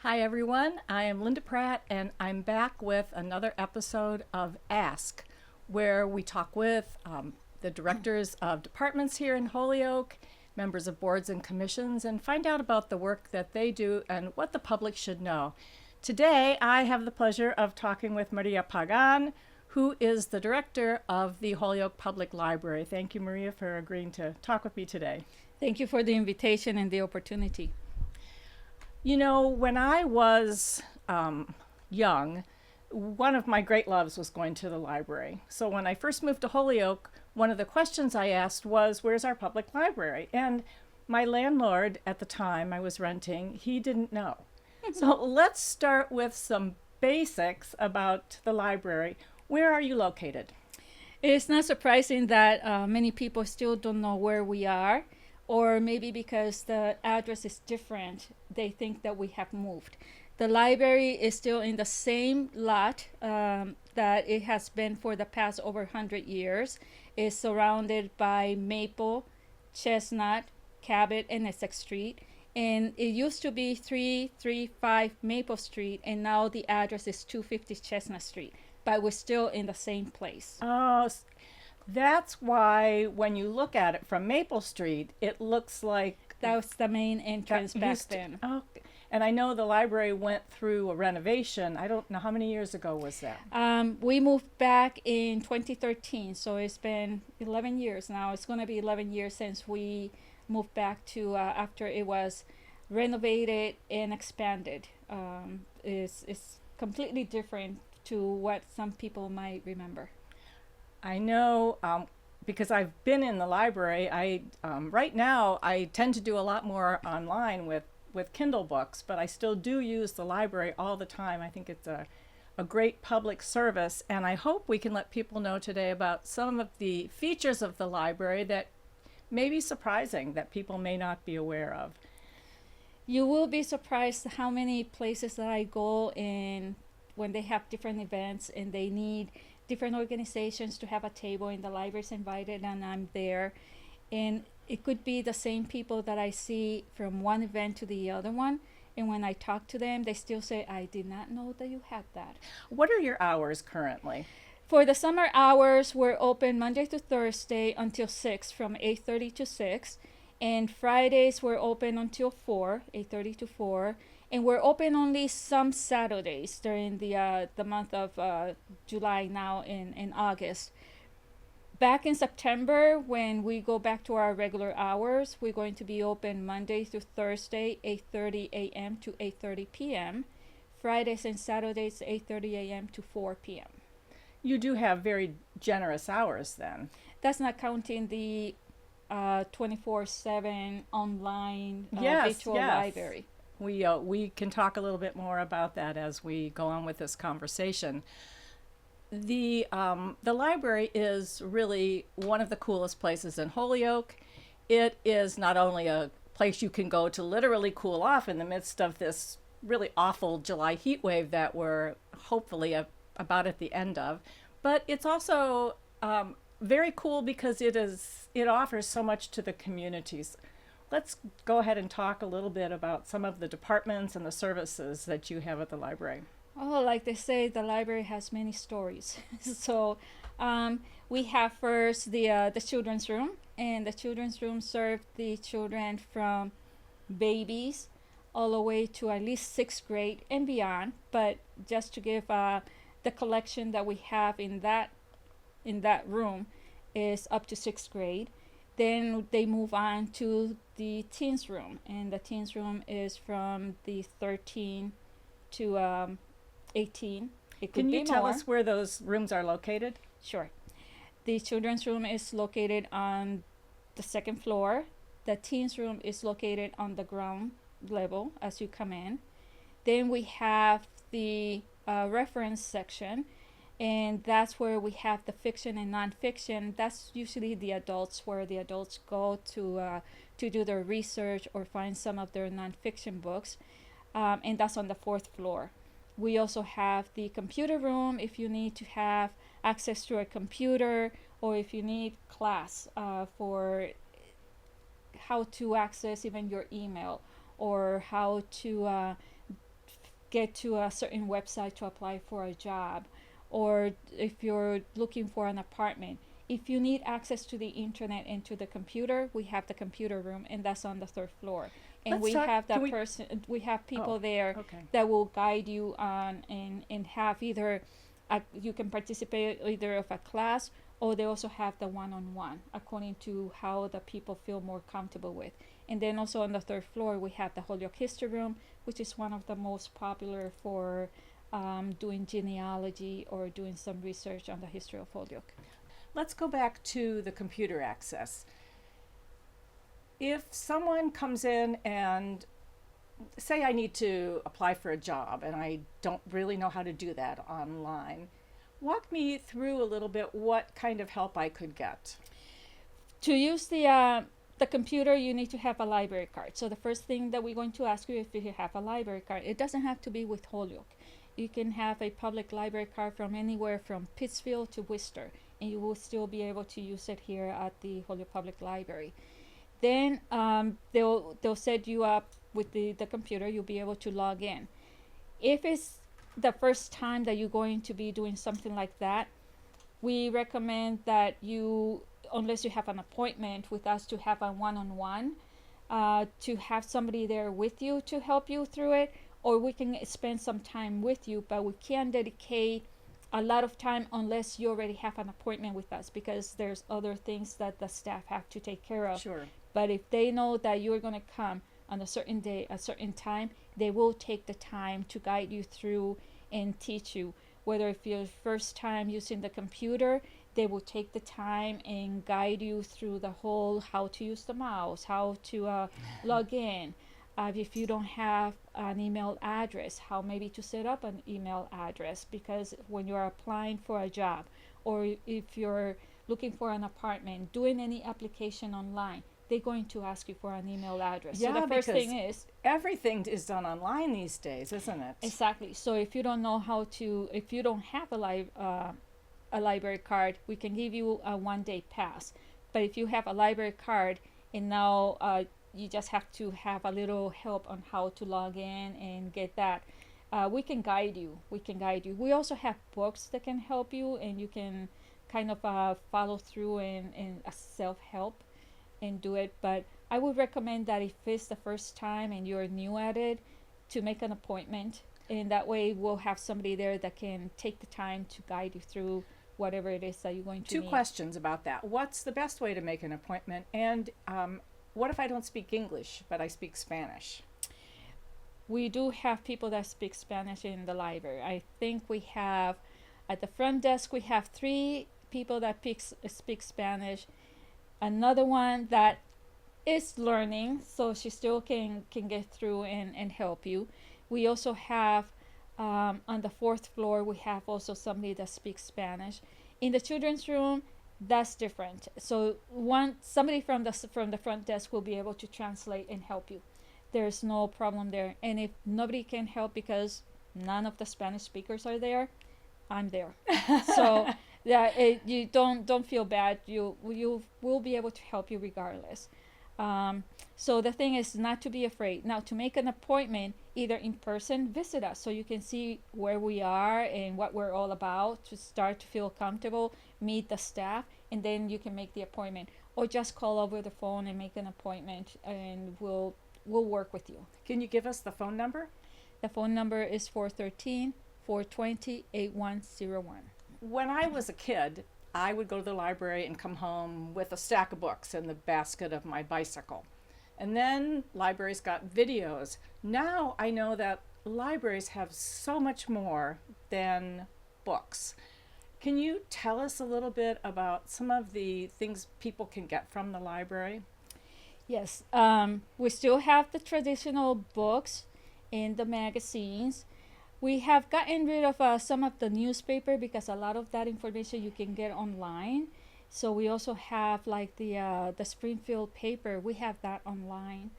Hi, everyone. I am Linda Pratt, and I'm back with another episode of Ask, where we talk with the directors of departments here in Holyoke, members of boards and commissions, and find out about the work that they do and what the public should know. Today, I have the pleasure of talking with María Pagán, who is the director of the Holyoke Public Library. Thank you, Maria, for agreeing to talk with me today. Thank you for the invitation and the opportunity. You know, when I was young, one of my great loves was going to the library. So when I first moved to Holyoke, one of the questions I asked was, where's our public library? And my landlord at the time I was renting, he didn't know. So let's start with some basics about the library. Where are you located? It's not surprising that many people still don't know where we are, or maybe because the address is different, they think that we have moved. The library is still in the same lot that it has been for the past over 100 years. It's surrounded by Maple, Chestnut, Cabot, and Essex Street. And it used to be 335 Maple Street, and now the address is 250 Chestnut Street. But we're still in the same place. Oh, that's why when you look at it from Maple Street, it looks like That was the main entrance back then. Oh, and I know the library went through a renovation. I don't know how many years ago was that. We moved back in 2013, so it's been 11 years now. It's going to be 11 years since we moved back to after it was renovated and expanded. It's completely different to what some people might remember. I know because I've been in the library. Right now I tend to do a lot more online with Kindle books, but I still do use the library all the time. I think it's a great public service, and I hope we can let people know today about some of the features of the library that may be surprising that people may not be aware of. You will be surprised how many places that I go in when they have different events and they need different organizations to have a table, and the library's invited and I'm there. And it could be the same people that I see from one event to the other one. And when I talk to them, they still say, I did not know that you had that. What are your hours currently? For the summer hours, we're open Monday to Thursday until 6, from 8:30 to 6. And Fridays, we're open until 4, 8:30 to 4. And we're open only some Saturdays during the month of July now in August. Back in September, when we go back to our regular hours, we're going to be open Monday through Thursday, 8:30 a.m. to 8:30 p.m. Fridays and Saturdays, 8:30 a.m. to 4 p.m. You do have very generous hours then. That's not counting the 24/7 online virtual library. We can talk a little bit more about that as we go on with this conversation. The library is really one of the coolest places in Holyoke. It is not only a place you can go to literally cool off in the midst of this really awful July heat wave that we're hopefully about at the end of, but it's also very cool because it offers so much to the communities. Let's go ahead and talk a little bit about some of the departments and the services that you have at the library. Oh, like they say, the library has many stories. So we have first the children's room, and the children's room served the children from babies all the way to at least 6th grade and beyond. But just to give the collection that we have in that room is up to 6th grade. Then they move on to the teens room, and the teens room is from the 13 to 18. It could Can be you tell more. us where those rooms are located? Sure. The children's room is located on the 2nd floor. The teens room is located on the ground level as you come in. Then we have the reference section, and that's where we have the fiction and nonfiction. That's usually the adults, where the adults go to do their research or find some of their nonfiction books, and that's on the 4th floor. We also have the computer room if you need to have access to a computer, or if you need class for how to access even your email, or how to get to a certain website to apply for a job, or if you're looking for an apartment. If you need access to the internet and to the computer, we have the computer room, and that's on the third floor. And Let's we talk- have that can we- person. We have people Oh, there okay. that will guide you on and have either you can participate either of a class, or they also have the one-on-one according to how the people feel more comfortable with. And then also on the third floor we have the Holyoke History Room, which is one of the most popular for doing genealogy or doing some research on the history of Holyoke. Let's go back to the computer access. If someone comes in and say I need to apply for a job and I don't really know how to do that online, walk me through a little bit what kind of help I could get. To use the computer, you need to have a library card. So the first thing that we're going to ask you if you have a library card. It doesn't have to be with Holyoke. You can have a public library card from anywhere from Pittsfield to Worcester, and you will still be able to use it here at the Holyoke Public Library. Then they'll set you up with the computer. You'll be able to log in. If it's the first time that you're going to be doing something like that, we recommend that you, unless you have an appointment with us to have a one-on-one, to have somebody there with you to help you through it, or we can spend some time with you, but we can't dedicate a lot of time unless you already have an appointment with us, because there's other things that the staff have to take care of. Sure. But if they know that you're going to come on a certain day, a certain time, they will take the time to guide you through and teach you. Whether if you're first time using the computer, they will take the time and guide you through the whole how to use the mouse, how to log in. If you don't have an email address, how maybe to set up an email address, because when you're applying for a job, or if you're looking for an apartment, doing any application online, they're going to ask you for an email address. Yeah, so the first because thing is everything is done online these days, isn't it? exactly. So if you don't know how to, if you don't have a library card, we can give you a 1-day pass. But if you have a library card and now you just have to have a little help on how to log in and get that, we can guide you. We also have books that can help you, and you can kind of follow through in a self-help and do it. But I would recommend that if it's the first time and you're new at it, to make an appointment, and that way we'll have somebody there that can take the time to guide you through whatever it is that you're going to Two need. questions about that. What's the best way to make an appointment? And what if I don't speak English, but I speak Spanish? We do have people that speak Spanish in the library. I think we have, at the front desk, we have 3 people that speak Spanish. Another one that is learning, so she still can get through and help you. We also have on the 4th floor, we have also somebody that speaks Spanish. In the children's room, that's different. So somebody from the front desk will be able to translate and help you. There's no problem there. And if nobody can help because none of the Spanish speakers are there, I'm there. So yeah, you don't feel bad. You will be able to help you regardless. So the thing is not to be afraid. Now, to make an appointment, either in person, visit us so you can see where we are and what we're all about, to start to feel comfortable, meet the staff, and then you can make the appointment. Or just call over the phone and make an appointment, and we'll work with you. Can you give us the phone number? The phone number is 413-420-8101. When I was a kid, I would go to the library and come home with a stack of books in the basket of my bicycle. And then libraries got videos. Now I know that libraries have so much more than books. Can you tell us a little bit about some of the things people can get from the library? Yes, we still have the traditional books and the magazines. We have gotten rid of some of the newspaper because a lot of that information you can get online. So we also have like the Springfield paper. We have that online,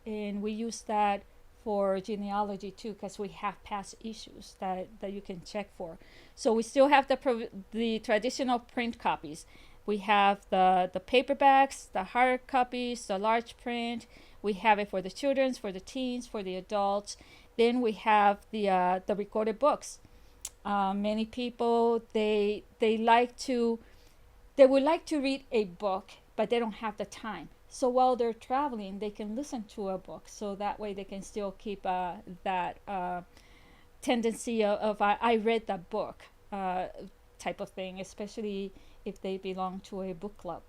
and we use that for genealogy too, because we have past issues that you can check for. So we still have the traditional print copies. We have the paperbacks, the hard copies, the large print. We have it for the children's, for the teens, for the adults. Then we have the recorded books. Many people they would like to read a book, but they don't have the time. So while they're traveling, they can listen to a book. So that way they can still keep that tendency of I read that book type of thing, especially if they belong to a book club.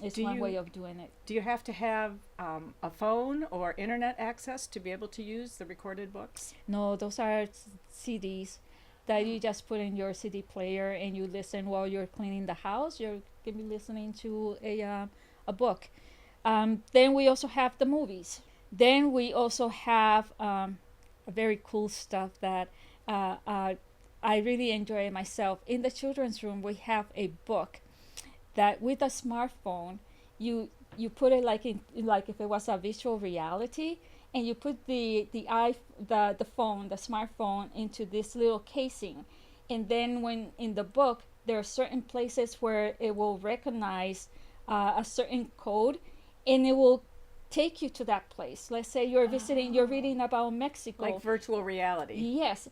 It's one way of doing it. Do you have to have a phone or internet access to be able to use the recorded books? No, those are CDs that you just put in your CD player and you listen while you're cleaning the house. You're gonna be listening to a book. Then we also have the movies. Then we also have a very cool stuff that I really enjoy myself. In the children's room, we have a book that with a smartphone, you put it like if it was a visual reality, and you put the phone, the smartphone, into this little casing, and then when in the book there are certain places where it will recognize a certain code, and it will take you to that place. Let's say you're visiting, you're reading about Mexico. Like virtual reality. Yes,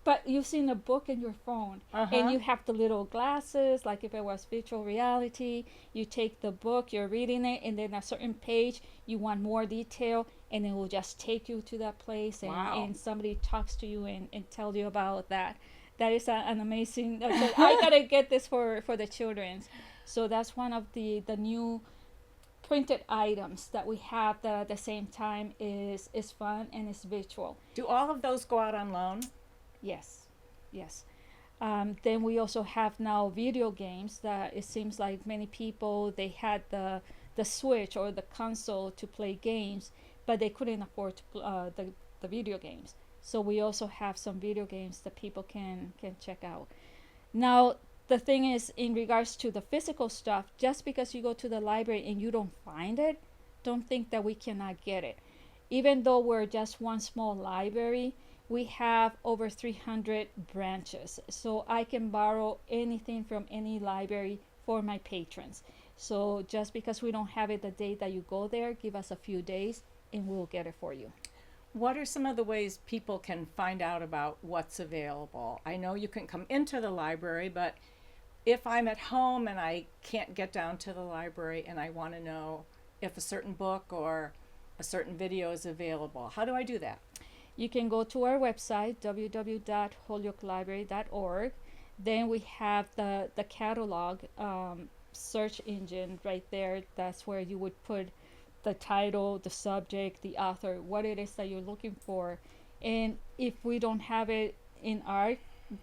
but using a book in your phone, and you have the little glasses, like if it was virtual reality. You take the book, you're reading it, and then a certain page, you want more detail, and it will just take you to that place, and, and somebody talks to you and tells you about that. That is an amazing, I gotta get this for the children's. So that's one of the new printed items that we have that at the same time is fun and is visual. Do all of those go out on loan? Yes. Then we also have now video games that it seems like many people, they had the Switch or the console to play games, but they couldn't afford to the video games. So we also have some video games that people can check out. Now, the thing is, in regards to the physical stuff, just because you go to the library and you don't find it, don't think that we cannot get it. Even though we're just one small library, we have over 300 branches. So I can borrow anything from any library for my patrons. So just because we don't have it the day that you go there, give us a few days and we'll get it for you. What are some of the ways people can find out about what's available? I know you can come into the library, but if I'm at home and I can't get down to the library and I want to know if a certain book or a certain video is available, how do I do that? You can go to our website, www.holyokelibrary.org. Then we have the catalog search engine right there. That's where you would put the title, the subject, the author, what it is that you're looking for. And if we don't have it in our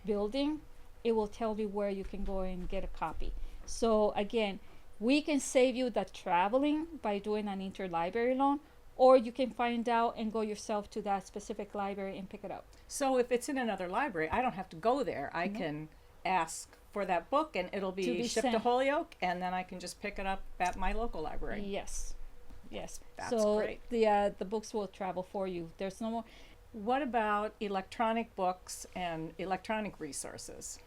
building, it will tell you where you can go and get a copy. So again, we can save you the traveling by doing an interlibrary loan, or you can find out and go yourself to that specific library and pick it up. So if it's in another library, I don't have to go there. I can ask for that book and it'll be shipped to Holyoke, and then I can just pick it up at my local library. Yes. That's so great. The books will travel for you. There's no more. What about electronic books and electronic resources?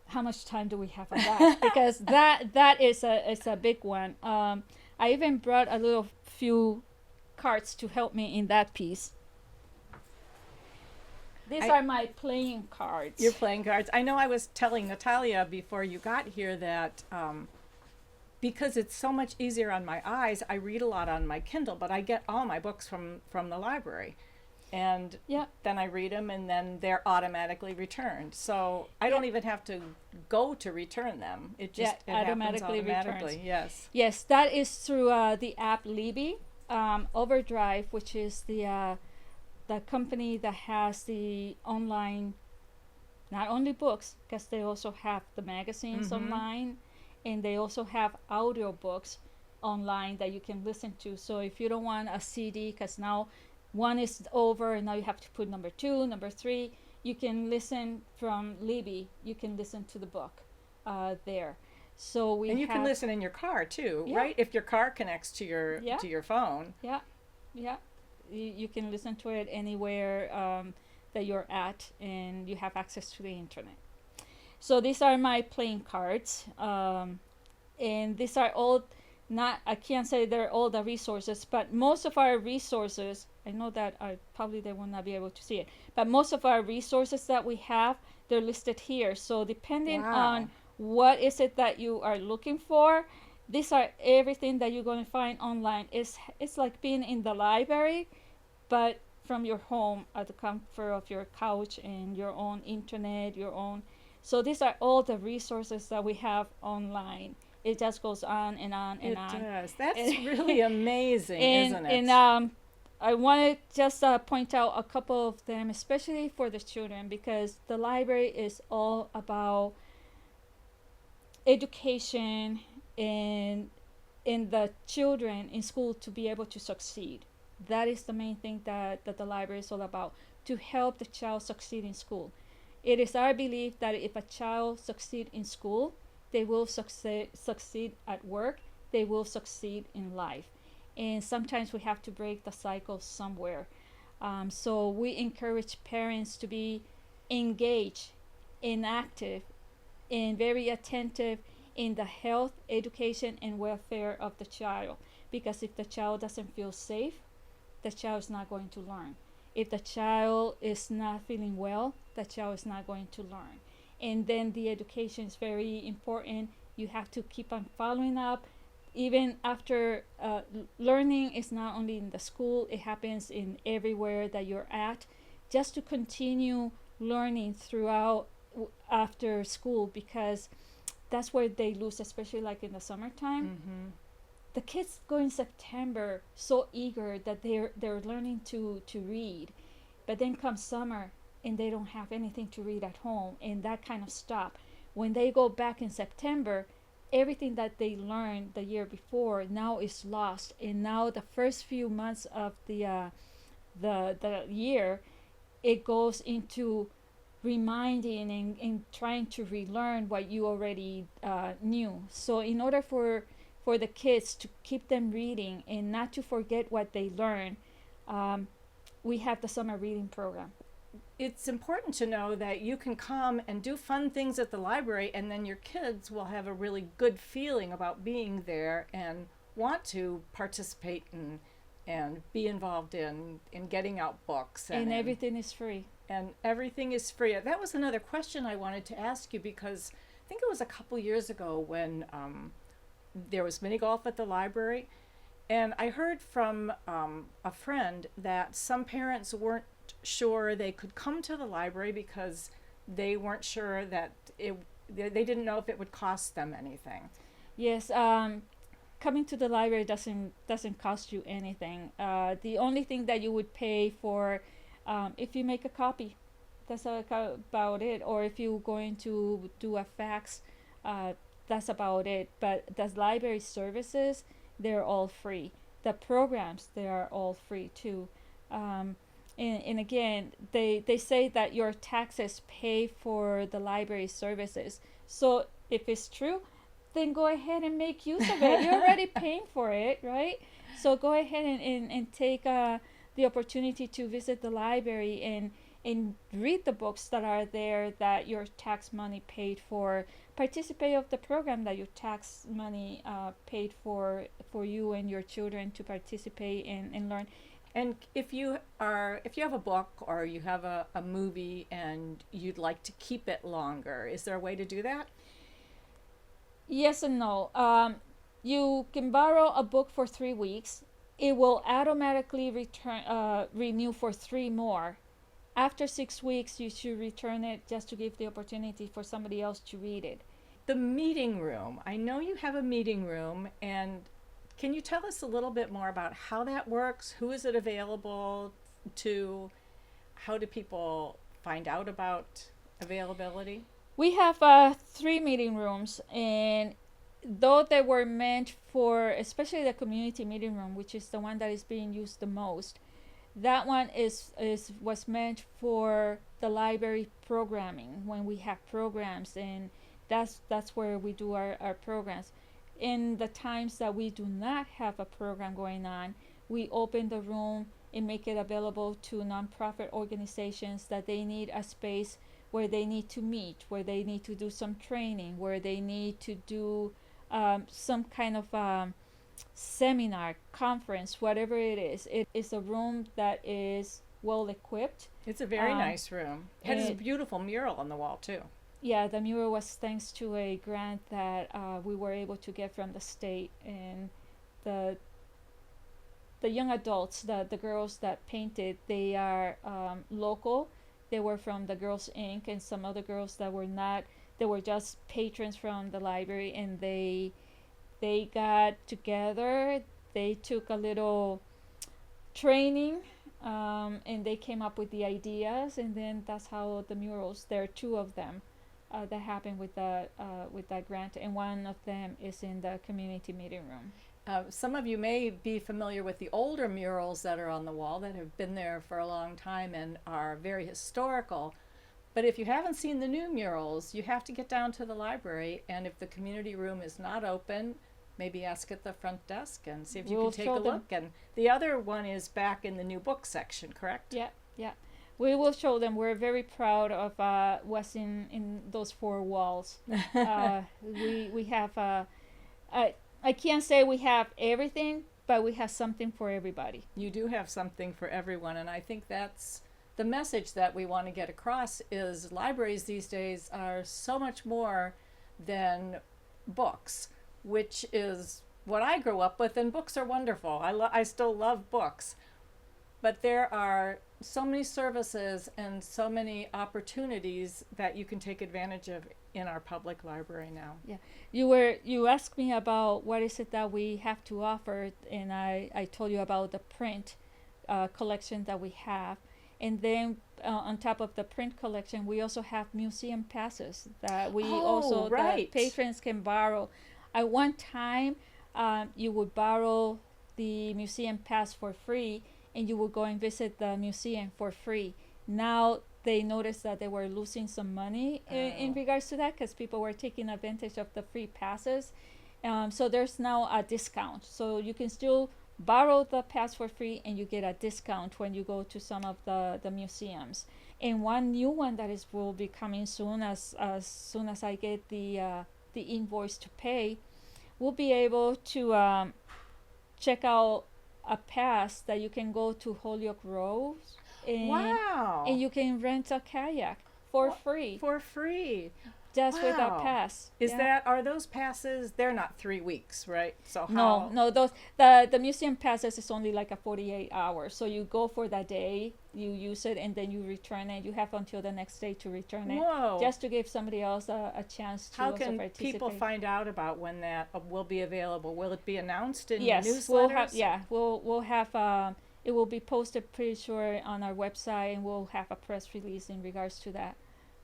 How much time do we have on that? Because that is a big one. I even brought a little few cards to help me in that piece. These are my playing cards. Your playing cards. I know I was telling Natalia before you got here that because it's so much easier on my eyes, I read a lot on my Kindle, but I get all my books from the library. And then I read them, and then they're automatically returned. So I don't even have to go to return them. It just automatically returns. Yes, that is through the app Libby. Overdrive, which is the company that has the online, not only books, because they also have the magazines online, and they also have audio books online that you can listen to. So if you don't want a CD, because now one is over and now you have to put number 2, number 3, you can listen from Libby. You can listen to the book there. So you can listen in your car too, right? If your car connects to your phone. You can listen to it anywhere that you're at, and you have access to the internet. So these are my playing cards. And these are all not, I can't say they're all the resources, but most of our resources, I know that I probably they will not be able to see it, but most of our resources that we have, they're listed here. So depending Wow. on what is it that you are looking for, these are everything that you're going to find online. It's like being in the library, but from your home at the comfort of your couch and your own internet, your own. So these are all the resources that we have online. It just goes on and on and It on. does. That's really amazing, isn't it? And I want to just point out a couple of them, especially for the children, because the library is all about education and in the children in school to be able to succeed. That is the main thing that the library is all about, to help the child succeed in school. It is our belief that if a child succeed in school, they will succeed at work, they will succeed in life. And sometimes we have to break the cycle somewhere. So we encourage parents to be engaged and active and very attentive in the health, education, and welfare of the child. Because if the child doesn't feel safe, the child is not going to learn. If the child is not feeling well, the child is not going to learn. And then the education is very important. You have to keep on following up. Even after learning is not only in the school, it happens in everywhere that you're at. Just to continue learning throughout after school, because that's where they lose, especially like in the summertime. Mm-hmm. The kids go in September so eager that they're learning to read, but then comes summer and they don't have anything to read at home, and that kind of stop. When they go back in September, everything that they learned the year before now is lost, and now the first few months of the year, it goes into reminding and trying to relearn what you already knew. So in order for the kids to keep them reading and not to forget what they learn, we have the summer reading program. It's important to know that you can come and do fun things at the library, and then your kids will have a really good feeling about being there and want to participate and be involved in getting out books. And everything is free. And everything is free. That was another question I wanted to ask you, because I think it was a couple years ago when there was mini golf at the library, and I heard from a friend that some parents weren't sure they could come to the library because they weren't sure that they didn't know if it would cost them anything. Yes, coming to the library doesn't cost you anything. The only thing that you would pay for, if you make a copy, that's about it. Or if you're going to do a fax, that's about it. But the library services, they're all free. The programs, they are all free too. And again, they say that your taxes pay for the library services. So if it's true, then go ahead and make use of it. You're already paying for it, right? So go ahead and take the opportunity to visit the library and read the books that are there that your tax money paid for. Participate of the program that your tax money paid for you and your children to participate and learn. And if you have a book or you have a movie and you'd like to keep it longer, is there a way to do that? Yes and no. You can borrow a book for 3 weeks. It will automatically renew for 3 more. After 6 weeks, you should return it just to give the opportunity for somebody else to read it. The meeting room. I know you have a meeting room, and can you tell us a little bit more about how that works? Who is it available to? How do people find out about availability? We have 3 meeting rooms, and though they were meant for, especially the community meeting room, which is the one that is being used the most, that one was meant for the library programming, when we have programs, and that's where we do our programs. In the times that we do not have a program going on, we open the room and make it available to nonprofit organizations that they need a space where they need to meet, where they need to do some training, where they need to do some kind of seminar, conference, whatever it is. It is a room that is well equipped. It's a very nice room. It has a beautiful mural on the wall too. Yeah, the mural was thanks to a grant that we were able to get from the state, and the young adults, the girls that painted, they are local. They were from the Girls Inc. and some other girls that were not. They were just patrons from the library, and they got together. They took a little training, and they came up with the ideas, and then that's how the murals. There are two of them that happened with that grant, and one of them is in the community meeting room. Some of you may be familiar with the older murals that are on the wall that have been there for a long time and are very historical. But if you haven't seen the new murals, you have to get down to the library, and if the community room is not open, maybe ask at the front desk and see if you can take a look. And the other one is back in the new book section, correct? Yeah, yeah. We will show them. We're very proud of what's in those four walls. We have I can't say we have everything, but we have something for everybody. You do have something for everyone, and I think that's the message that we want to get across is libraries these days are so much more than books, which is what I grew up with, and books are wonderful. I still love books. But there are so many services and so many opportunities that you can take advantage of in our public library now. Yeah, you asked me about what is it that we have to offer, and I told you about the print collection that we have, and then on top of the print collection, we also have museum passes that we that patrons can borrow. At one time, you would borrow the museum pass for free, and you would go and visit the museum for free. Now they noticed that they were losing some money in regards to that, because people were taking advantage of the free passes. So there's now a discount. So you can still borrow the pass for free, and you get a discount when you go to some of the museums. And one new one that will be coming soon, as soon as I get the invoice to pay, we'll be able to check out a pass that you can go to Holyoke Rose, and you can rent a kayak for free. For free. Just with that pass. Are those passes, they're not 3 weeks, right? So No, those the museum passes is only like a 48 hours. So you go for that day, you use it, and then you return it. You have until the next day to return it. Whoa. Just to give somebody else a chance to also participate. How can people find out about when that will be available? Will it be announced in yes, newsletters? We'll have it will be posted pretty sure on our website, and we'll have a press release in regards to that.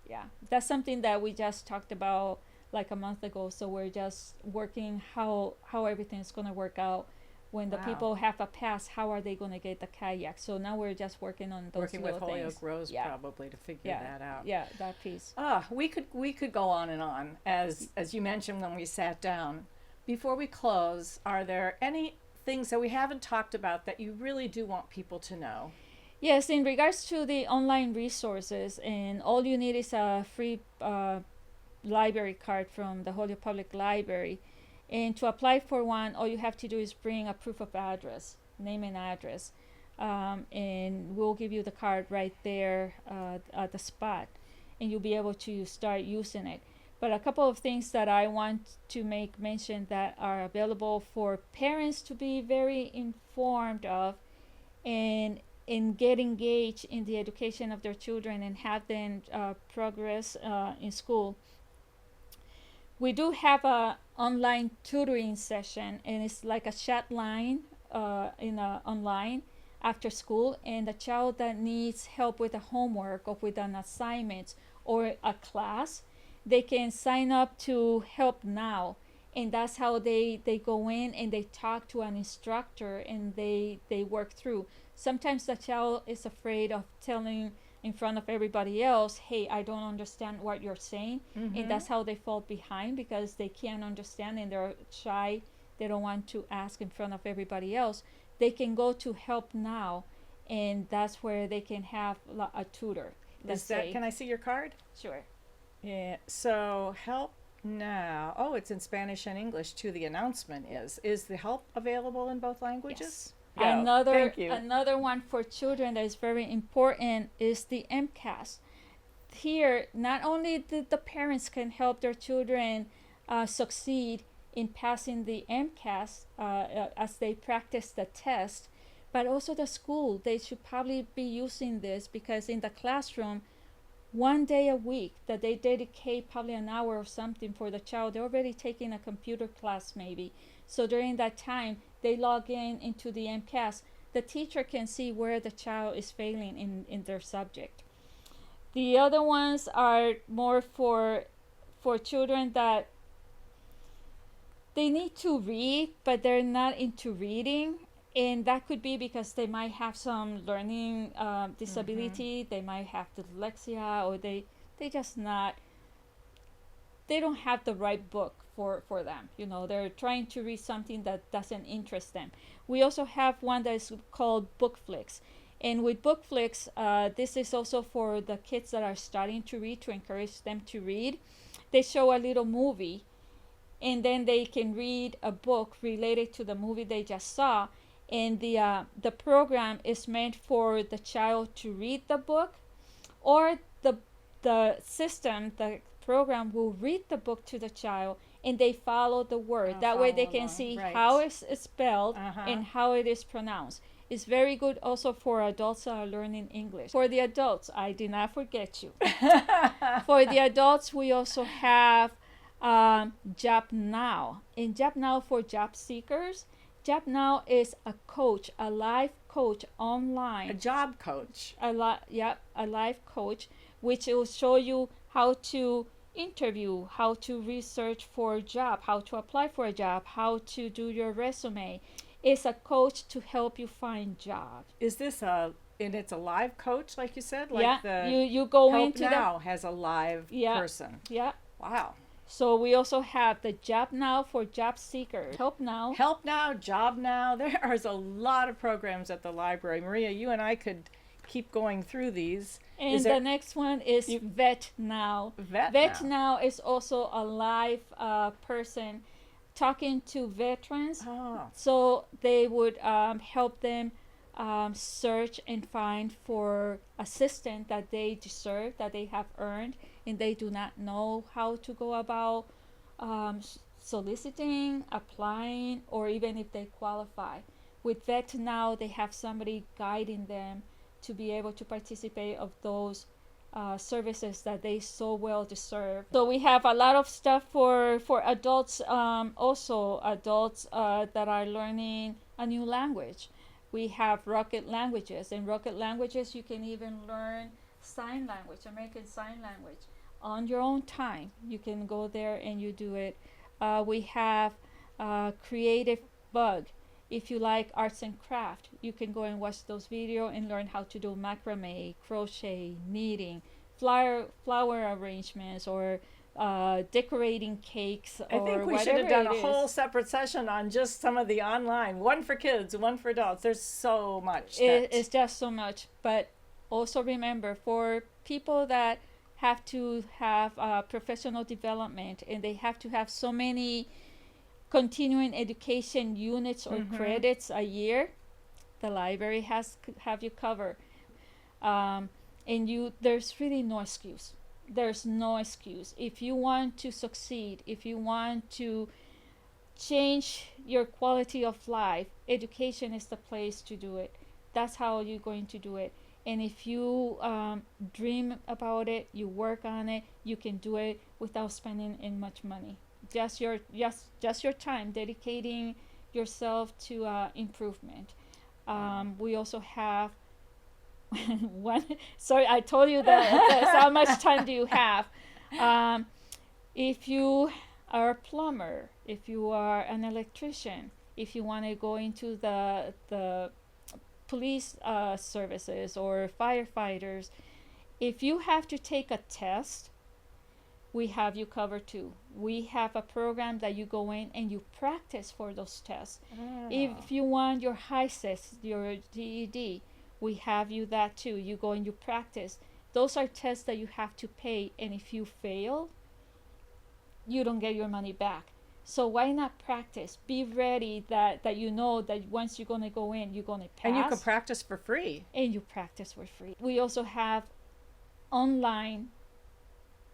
Yeah, that's something that we just talked about like a month ago. So we're just working how everything's going to work out when the people have a pass. How are they going to get the kayak? So now we're just working on those working with Holyoke Rose probably to figure that out. Yeah, that piece. We could go on and on as you mentioned when we sat down. Before we close, are there any things that we haven't talked about that you really do want people to know? Yes, in regards to the online resources, and all you need is a free library card from the Holyoke Public Library. And to apply for one, all you have to do is bring a proof of address, name and address. And we'll give you the card right there at the spot, and you'll be able to start using it. But a couple of things that I want to make mention that are available for parents to be very informed of, and get engaged in the education of their children and have them progress in school. We do have a online tutoring session, and it's like a chat line online after school, and the child that needs help with a homework or with an assignment or a class, they can sign up to Help Now, and that's how they go in and they talk to an instructor, and they work through. Sometimes the child is afraid of telling in front of everybody else, hey, I don't understand what you're saying. Mm-hmm. And that's how they fall behind, because they can't understand and they're shy. They don't want to ask in front of everybody else. They can go to Help Now, and that's where they can have a tutor. Can I see your card? Sure. Yeah. So Help now. Oh, it's in Spanish and English too. The announcement is. Is the help available in both languages? Yeah, thank you. Another one for children that is very important is the MCAS. Here, not only the parents can help their children succeed in passing the MCAS as they practice the test, but also the school. They should probably be using this because in the classroom, one day a week that they dedicate probably an hour or something for the child, they're already taking a computer class maybe. So during that time, they log into the MCAS. The teacher can see where the child is failing in their subject. The other ones are more for children that they need to read, but they're not into reading. And that could be because they might have some learning disability. They might have dyslexia, or they just not, they don't have the right book for them. You know, they're trying to read something that doesn't interest them. We also have one that is called Bookflix. And with Bookflix, this is also for the kids that are starting to read, to encourage them to read. They show a little movie, and then they can read a book related to the movie they just saw. And the program is meant for the child to read the book, or the system, the program will read the book to the child, and they follow the word. That way they can see how it's spelled and how it is pronounced. It's very good also for adults that are learning English. For the adults, I did not forget you. For the adults, we also have Job Now. In Job Now for job seekers, Job Now is a coach, a live coach online. A job coach. A live coach, which will show you how to interview, how to research for a job, how to apply for a job, how to do your resume. It's a coach to help you find jobs. Is this and it's a live coach, like you said? Like yeah, you go Help into Now has a live person. Yeah. Wow. So we also have the Job Now for job seekers. Help Now, Job Now. There is a lot of programs at the library. Maria, you and I could keep going through these. And the next one is Vet Now. Vet Now is also a live person talking to veterans. So they would help them search and find for assistance that they deserve, that they have earned, and they do not know how to go about soliciting, applying, or even if they qualify. With Vet Now, they have somebody guiding them to be able to participate of those services that they so well deserve. So we have a lot of stuff for adults, also adults that are learning a new language. We have Rocket Languages. In Rocket Languages, you can even learn sign language, American Sign Language, on your own time. You can go there and you do it. We have Creative Bug. If you like arts and craft, you can go and watch those videos and learn how to do macrame, crochet, knitting, flower arrangements, or decorating cakes. I think we should have done a whole separate session on just some of the online. One for kids, one for adults. There's so much. It's just so much. But also remember, for people that have to have professional development, and they have to have so many continuing education units or credits a year, the library have you covered. And there's really no excuse. There's no excuse. If you want to succeed, if you want to change your quality of life, education is the place to do it. That's how you're going to do it. And if you dream about it, you work on it, you can do it without spending in much money. Just your time, dedicating yourself to improvement. We also have one. Sorry, I told you that. How much time do you have? If you are a plumber, if you are an electrician, if you want to go into the police services or firefighters, if you have to take a test, we have you covered too. We have a program that you go in and you practice for those tests. If you want your HISES, your GED, we have you that too. You go and you practice. Those are tests that you have to pay, and if you fail, you don't get your money back. So why not practice? Be ready that you know that once you're going to go in, you're going to pass. And you can practice for free. And you practice for free. We also have online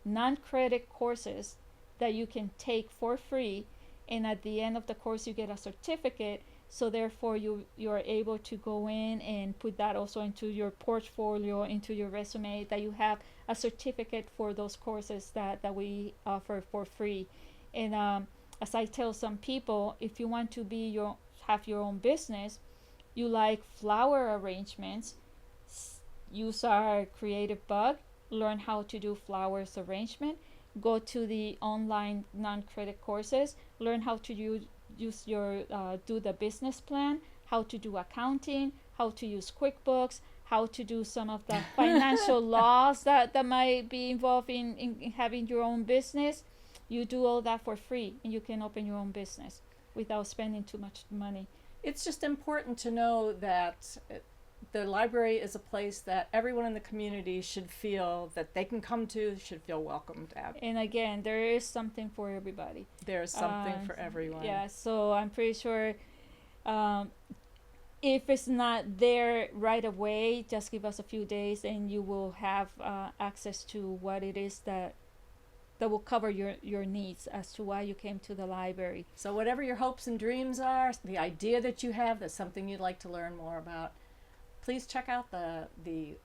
non-credit courses that you can take for free, and at the end of the course you get a certificate, so therefore you're able to go in and put that also into your portfolio, into your resume, that you have a certificate for those courses that we offer for free. And as I tell some people, if you want to have your own business, you like flower arrangements, use our creative bug, learn how to do flowers arrangement, go to the online non-credit courses, learn how to use your do the business plan, how to do accounting, how to use QuickBooks, how to do some of the financial laws that might be involved in having your own business. You do all that for free, and you can open your own business without spending too much money. It's just important to know that the library is a place that everyone in the community should feel that they can come to, should feel welcomed at. And again, there is something for everybody. There's something for everyone. Yeah, so I'm pretty sure if it's not there right away, just give us a few days and you will have access to what it is that will cover your needs as to why you came to the library. So whatever your hopes and dreams are, the idea that you have, that's something you'd like to learn more about, please check out the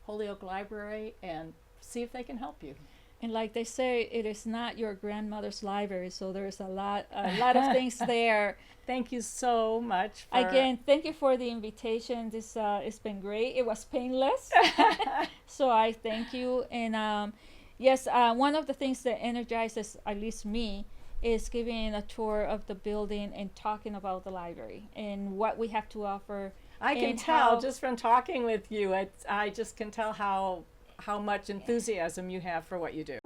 Holyoke Library and see if they can help you. And like they say, it is not your grandmother's library, so there's a lot of things there. Thank you so much. Again, thank you for the invitation. This it's been great. It was painless, so I thank you. And yes, one of the things that energizes at least me is giving a tour of the building and talking about the library and what we have to offer. I can tell just from talking with you. I just can tell how much enthusiasm you have for what you do.